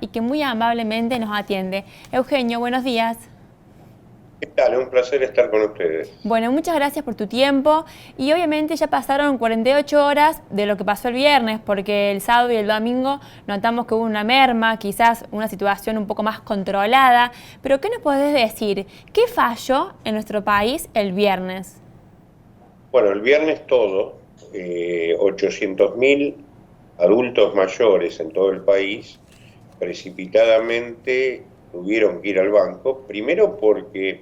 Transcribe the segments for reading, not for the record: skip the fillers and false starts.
y que muy amablemente nos atiende. Eugenio, buenos días. ¿Qué tal? Un placer estar con ustedes. Bueno, muchas gracias por tu tiempo y obviamente ya pasaron 48 horas de lo que pasó el viernes, porque el sábado y el domingo notamos que hubo una merma, quizás una situación un poco más controlada, pero ¿qué nos podés decir? ¿Qué falló en nuestro país el viernes? Bueno, el viernes todo, 800.000 adultos mayores en todo el país precipitadamente tuvieron que ir al banco, primero porque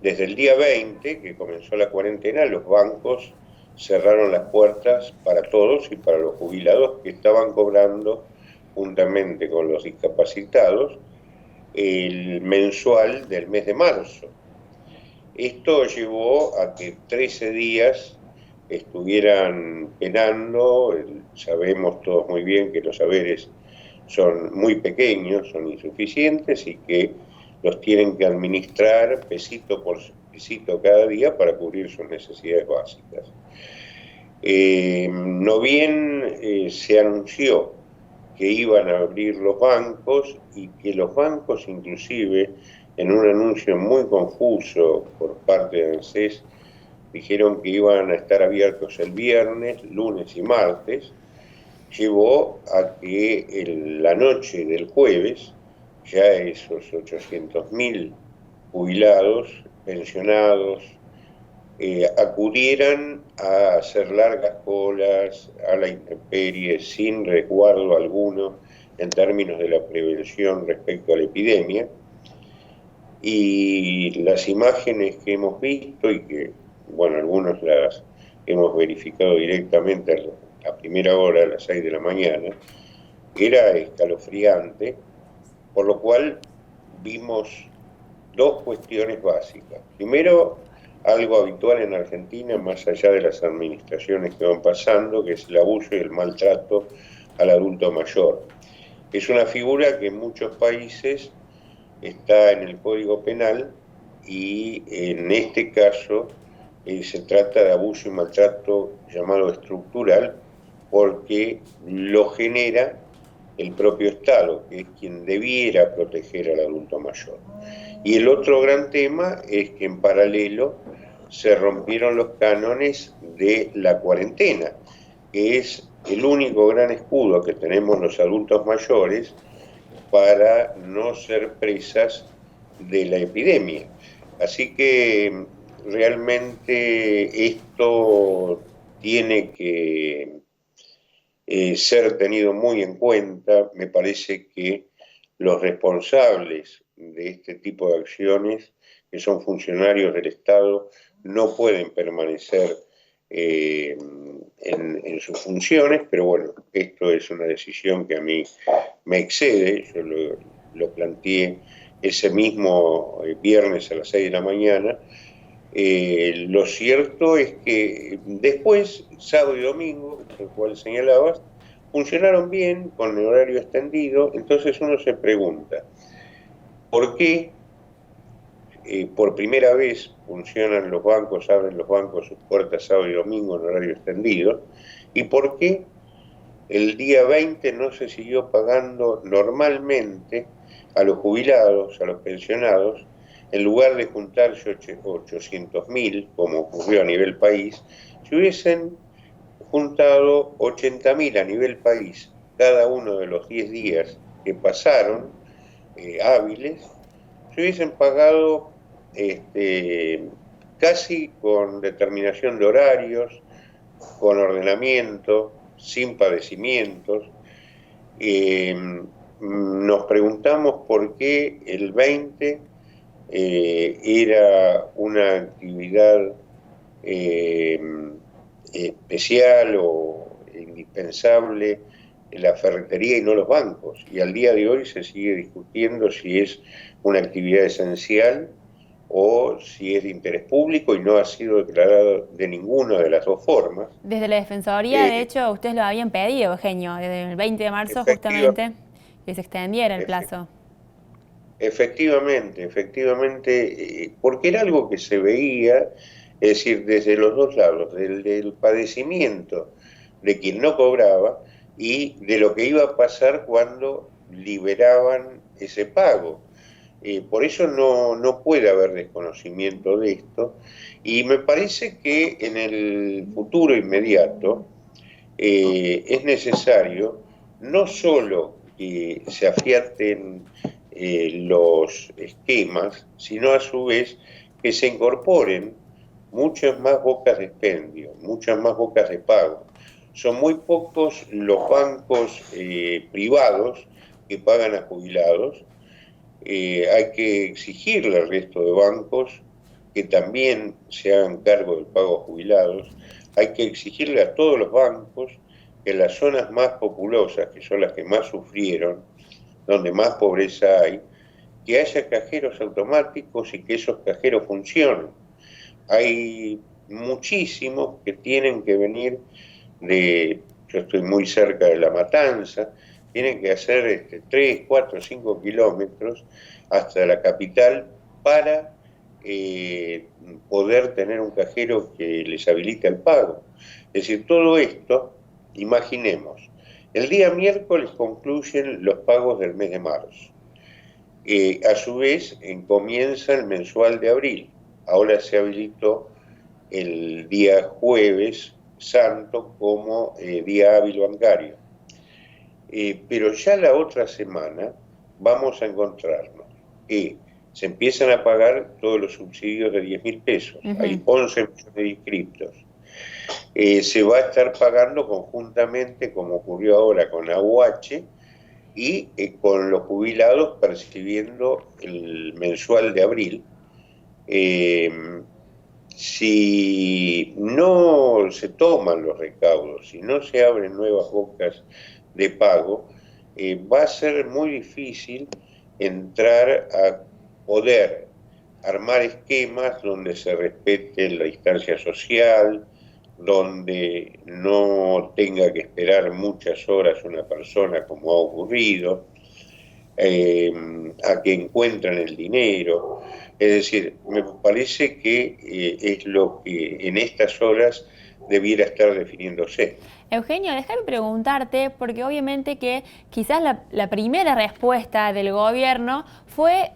desde el día 20 que comenzó la cuarentena, los bancos cerraron las puertas para todos y para los jubilados que estaban cobrando juntamente con los discapacitados el mensual del mes de marzo. Esto llevó a que 13 días estuvieran penando. Sabemos todos muy bien que los saberes son muy pequeños, son insuficientes y que los tienen que administrar pesito por pesito cada día para cubrir sus necesidades básicas. No bien se anunció que iban a abrir los bancos y que los bancos inclusive en un anuncio muy confuso por parte de ANSES dijeron que iban a estar abiertos el viernes, lunes y martes, llevó a que la noche del jueves ya esos 800.000 jubilados, pensionados, acudieran a hacer largas colas a la intemperie sin resguardo alguno en términos de la prevención respecto a la epidemia. Y las imágenes que hemos visto y que, bueno, algunos las hemos verificado directamente a primera hora, a las 6 de la mañana, era escalofriante, por lo cual vimos dos cuestiones básicas. Primero, algo habitual en Argentina, más allá de las administraciones que van pasando, que es el abuso y el maltrato al adulto mayor. Es una figura que en muchos países está en el Código Penal y en este caso se trata de abuso y maltrato llamado estructural porque lo genera el propio Estado, que es quien debiera proteger al adulto mayor. Y el otro gran tema es que en paralelo se rompieron los cánones de la cuarentena, que es el único gran escudo que tenemos los adultos mayores para no ser presas de la epidemia. Así que realmente esto tiene que ser tenido muy en cuenta. Me parece que los responsables de este tipo de acciones, que son funcionarios del Estado, no pueden permanecer en sus funciones, pero bueno, esto es una decisión que a mí me excede. Yo lo planteé ese mismo viernes a las 6 de la mañana. Lo cierto es que después, sábado y domingo, el cual señalabas, funcionaron bien con el horario extendido. Entonces uno se pregunta, ¿por qué por primera vez funcionan los bancos, abren los bancos sus puertas sábado y domingo en horario extendido? ¿Y por qué el día 20 no se siguió pagando normalmente a los jubilados, a los pensionados, en lugar de juntarse 800.000, como ocurrió a nivel país, se hubiesen juntado 80.000 a nivel país cada uno de los 10 días que pasaron hábiles, se hubiesen pagado casi con determinación de horarios, con ordenamiento, sin padecimientos. Eh, Nos preguntamos por qué el 20 era una actividad eh, especial o indispensable en la ferretería y no los bancos. Y al día de hoy se sigue discutiendo si es una actividad esencial o si es de interés público y no ha sido declarado de ninguna de las dos formas. Desde la Defensoría, de Eh, hecho, ustedes lo habían pedido, Eugenio, desde el 20 de marzo efectiva, justamente, que se extendiera el efe- plazo. efectivamente, porque era algo que se veía, es decir, desde los dos lados, del padecimiento de quien no cobraba y de lo que iba a pasar cuando liberaban ese pago. Por eso no puede haber desconocimiento de esto, y me parece que en el futuro inmediato es necesario no solo que se afiaten los esquemas, sino a su vez que se incorporen muchas más bocas de expendio, muchas más bocas de pago. Son muy pocos los bancos privados que pagan a jubilados. Hay que exigirle al resto de bancos que también se hagan cargo del pago a jubilados. Hay que exigirle a todos los bancos que en las zonas más populosas, que son las que más sufrieron, donde más pobreza hay, que haya cajeros automáticos y que esos cajeros funcionen. Hay muchísimos que tienen que venir yo estoy muy cerca de La Matanza, tienen que hacer 3, 4, 5 kilómetros hasta la capital para poder tener un cajero que les habilite el pago. Es decir, todo esto, imaginemos, el día miércoles concluyen los pagos del mes de marzo. A su vez, comienza el mensual de abril. Ahora se habilitó el día jueves santo como día hábil bancario. Pero ya la otra semana vamos a encontrarnos que se empiezan a pagar todos los subsidios de 10.000 pesos. Hay 11 millones de inscriptos. Se va a estar pagando conjuntamente, como ocurrió ahora con AUH, y con los jubilados percibiendo el mensual de abril. Si no se toman los recaudos, si no se abren nuevas bocas de pago, va a ser muy difícil entrar a poder armar esquemas donde se respete la distancia social, donde no tenga que esperar muchas horas una persona como ha ocurrido, a que encuentren el dinero. Es decir, me parece que es lo que en estas horas debiera estar definiéndose. Eugenio, déjame preguntarte, porque obviamente que quizás la primera respuesta del gobierno fue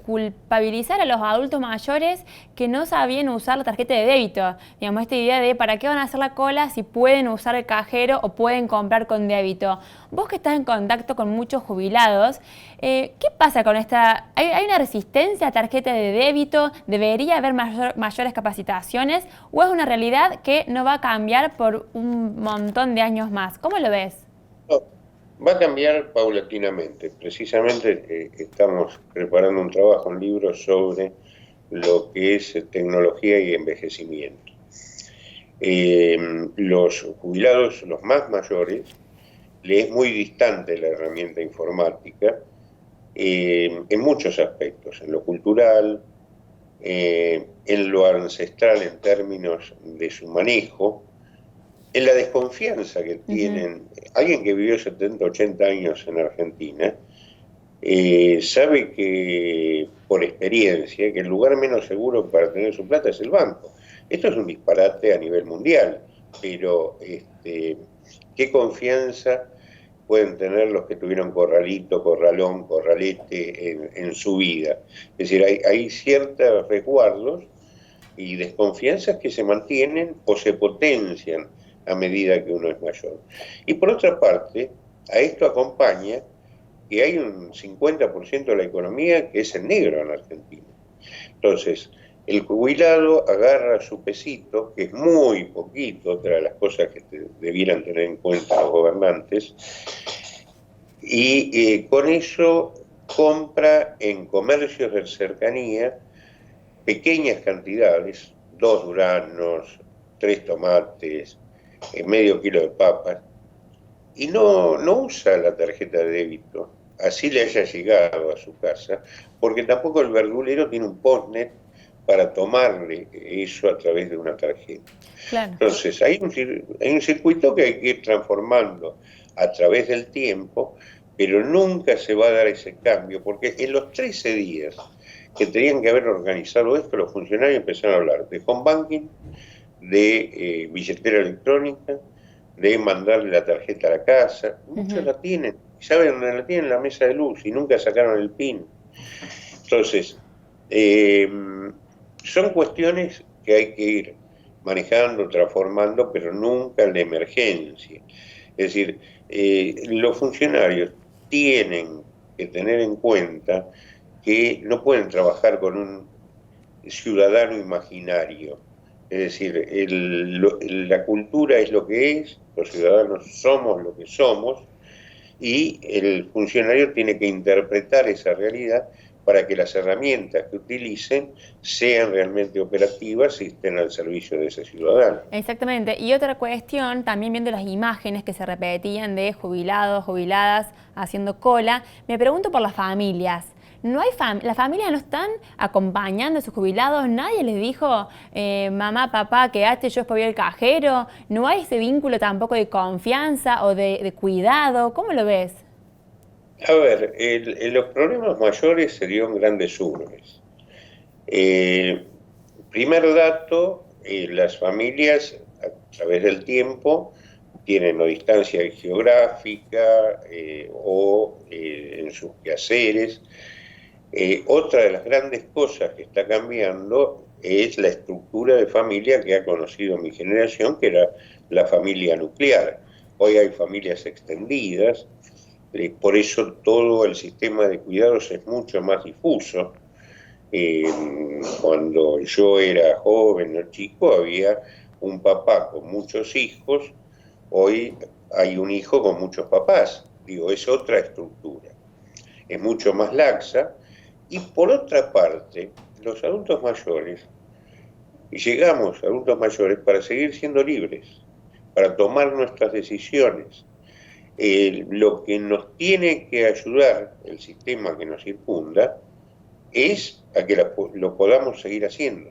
culpabilizar a los adultos mayores que no sabían usar la tarjeta de débito. Digamos, esta idea de ¿para qué van a hacer la cola si pueden usar el cajero o pueden comprar con débito? Vos que estás en contacto con muchos jubilados, ¿qué pasa con esta? ¿Hay una resistencia a tarjeta de débito? ¿Debería haber mayores capacitaciones? ¿O es una realidad que no va a cambiar por un montón de años más? ¿Cómo lo ves? No, va a cambiar paulatinamente. Precisamente estamos preparando un trabajo, un libro sobre lo que es tecnología y envejecimiento. Los jubilados, los más mayores, les es muy distante la herramienta informática en muchos aspectos, en lo cultural, en lo ancestral en términos de su manejo, en la desconfianza que tienen. Alguien que vivió 70, 80 años en Argentina sabe que, por experiencia, que el lugar menos seguro para tener su plata es el banco. Esto es un disparate a nivel mundial, pero ¿qué confianza pueden tener los que tuvieron corralito, corralón, corralete en su vida? Es decir, hay ciertos resguardos y desconfianzas que se mantienen o se potencian a medida que uno es mayor. Y por otra parte, a esto acompaña que hay un 50% de la economía que es en negro en Argentina. Entonces, el jubilado agarra su pesito, que es muy poquito, otra de las cosas que debieran tener en cuenta los gobernantes, y con eso compra en comercios de cercanía pequeñas cantidades, 2 duraznos, 3 tomates, medio kilo de papas, y no usa la tarjeta de débito, así le haya llegado a su casa, porque tampoco el verdulero tiene un postnet para tomarle eso a través de una tarjeta. Claro. Entonces, hay un circuito que hay que ir transformando a través del tiempo, pero nunca se va a dar ese cambio, porque en los 13 días que tenían que haber organizado esto, los funcionarios empezaron a hablar de home banking, de billetera electrónica, de mandarle la tarjeta a la casa. Muchos la tienen saben dónde la tienen, en la mesa de luz, y nunca sacaron el PIN. Entonces, son cuestiones que hay que ir manejando, transformando, pero nunca en la emergencia. Es decir, los funcionarios tienen que tener en cuenta que no pueden trabajar con un ciudadano imaginario. Es decir, la cultura es lo que es, los ciudadanos somos lo que somos, y el funcionario tiene que interpretar esa realidad para que las herramientas que utilicen sean realmente operativas y estén al servicio de ese ciudadano. Exactamente. Y otra cuestión, también viendo las imágenes que se repetían de jubilados, jubiladas haciendo cola, me pregunto por las familias. No hay las familias no están acompañando a sus jubilados, nadie les dijo, mamá, papá, quédate, yo después voy al cajero. No hay ese vínculo tampoco de confianza o de cuidado. ¿Cómo lo ves? A ver, los problemas mayores serían grandes urbes. Primer dato, las familias a través del tiempo tienen o distancia geográfica o en sus quehaceres. Otra de las grandes cosas que está cambiando es la estructura de familia que ha conocido mi generación, que era la familia nuclear. Hoy hay familias extendidas, por eso todo el sistema de cuidados es mucho más difuso. Cuando yo era joven o chico había un papá con muchos hijos, hoy hay un hijo con muchos papás. Digo, es otra estructura, es mucho más laxa. Y por otra parte, los adultos mayores, y llegamos a adultos mayores para seguir siendo libres, para tomar nuestras decisiones. Lo que nos tiene que ayudar el sistema que nos circunda es a que lo podamos seguir haciendo.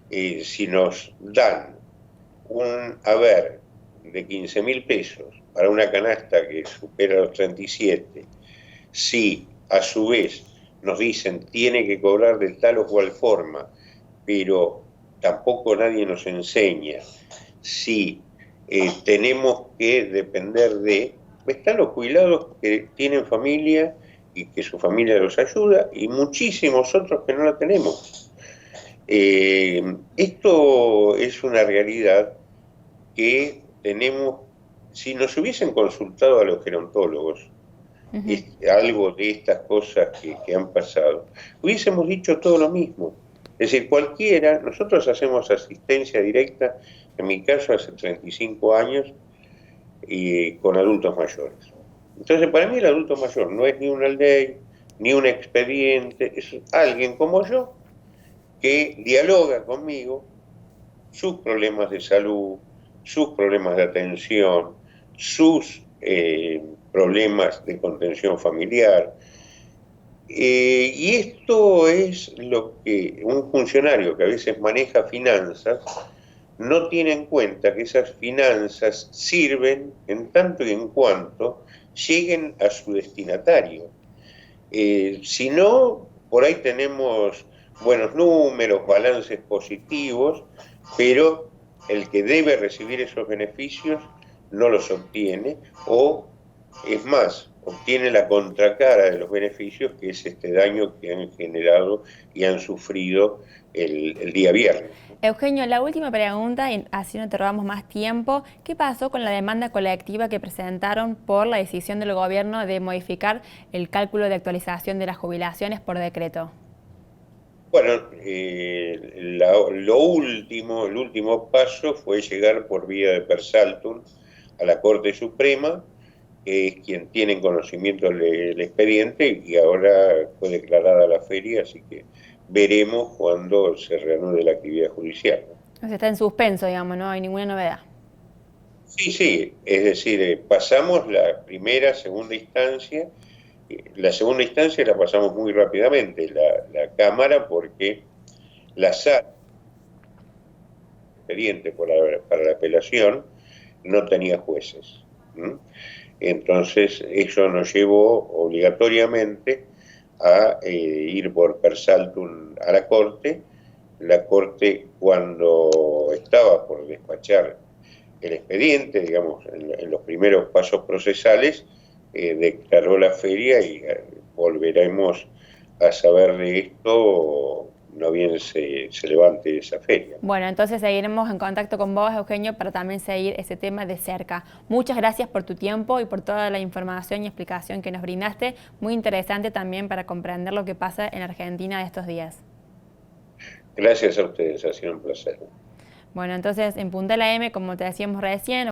Si nos dan un haber de 15.000 pesos para una canasta que supera los 37, si a su vez nos dicen tiene que cobrar de tal o cual forma, pero tampoco nadie nos enseña, si tenemos que depender de... Están los jubilados que tienen familia y que su familia los ayuda, y muchísimos otros que no la tenemos. Esto es una realidad que tenemos. Si nos hubiesen consultado a los gerontólogos, algo de estas cosas que han pasado, hubiésemos dicho todo lo mismo. Es decir, cualquiera, nosotros hacemos asistencia directa, en mi caso hace 35 años, y con adultos mayores. Entonces, para mí el adulto mayor no es ni una ley, ni un expediente, es alguien como yo que dialoga conmigo sus problemas de salud, sus problemas de atención, sus problemas de contención familiar. Y esto es lo que un funcionario que a veces maneja finanzas no tiene en cuenta, que esas finanzas sirven en tanto y en cuanto lleguen a su destinatario. Si no, por ahí tenemos buenos números, balances positivos, pero el que debe recibir esos beneficios no los obtiene, o es más, obtiene la contracara de los beneficios, que es este daño que han generado y han sufrido el día viernes. Eugenio, la última pregunta, y así no te robamos más tiempo. ¿Qué pasó con la demanda colectiva que presentaron por la decisión del gobierno de modificar el cálculo de actualización de las jubilaciones por decreto? Bueno, el último paso fue llegar por vía de Persaltum a la Corte Suprema, que es quien tiene en conocimiento el expediente, y ahora fue declarada la feria, así que veremos cuando se reanude la actividad judicial. O sea, está en suspenso, digamos, no hay ninguna novedad. Sí, es decir, pasamos la primera, segunda instancia. La segunda instancia la pasamos muy rápidamente, la Cámara, porque la sala expediente para la apelación no tenía jueces. Entonces, eso nos llevó obligatoriamente a ir por Persaltum a la Corte. La Corte, cuando estaba por despachar el expediente, digamos, en los primeros pasos procesales, declaró la feria y volveremos a saber de esto no bien se levante esa feria. Bueno, entonces seguiremos en contacto con vos, Eugenio, para también seguir ese tema de cerca. Muchas gracias por tu tiempo y por toda la información y explicación que nos brindaste. Muy interesante también para comprender lo que pasa en Argentina estos días. Gracias a ustedes, ha sido un placer. Bueno, entonces en Punta La M, como te decíamos recién,